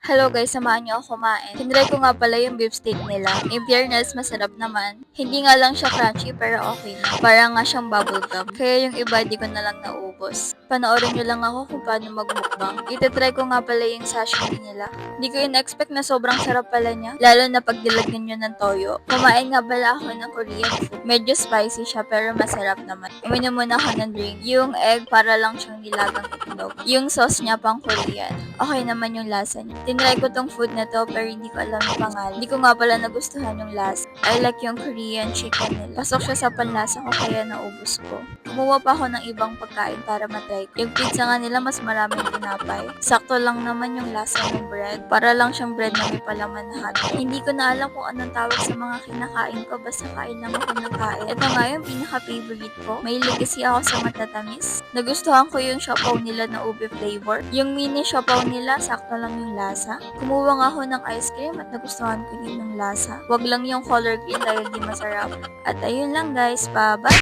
Hello guys, samahan niyo ako kumain. Tinry ko nga pala yung beef steak nila. In fairness, masarap naman. Hindi nga lang siya crunchy pero okay na. Parang nga siyang bubblegum. Kaya yung iba di ko na lang naubos. Panoorin niyo lang ako kung paano magmukbang. Itatry ko nga pala yung sashimi nila. Hindi ko in-expect na sobrang sarap pala niya. Lalo na pag nilagyan niyo ng toyo. Kumain nga pala ako ng Korean food. Medyo spicy siya pero masarap naman. Uminom muna ako ng drink. Yung egg para lang siyang nilagang itlog. Yung sauce niya pang Korean. Okay naman yung lasa niya. Tinry ko tong food na to pero hindi ko alam yung pangalan. Hindi ko nga pala nagustuhan yung lasa. I like yung Korean chicken nila. Pasok siya sa panlasa ko kaya naubos ko. Kumuha pa ako ng ibang pagkain para matry ko. Yung pizza nga nila mas maraming tinapay. Sakto lang naman yung lasa ng bread. Para lang siyang bread na may palaman na hotdog. Hindi ko na alam kung anong tawag sa mga kinakain ko. Basta kain lang ako ng kain. Ito nga yung pinaka-favorite ko. May kasi ako sa matatamis. Nagustuhan ko yung siopaw nila na ube flavor. Yung mini siopaw nila, sakto lang yung lasa. Kumuha nga ako ng ice cream at nagustuhan ko din yung lasa. Wag lang yung color green dahil di masarap. At ayun lang guys, bye-bye!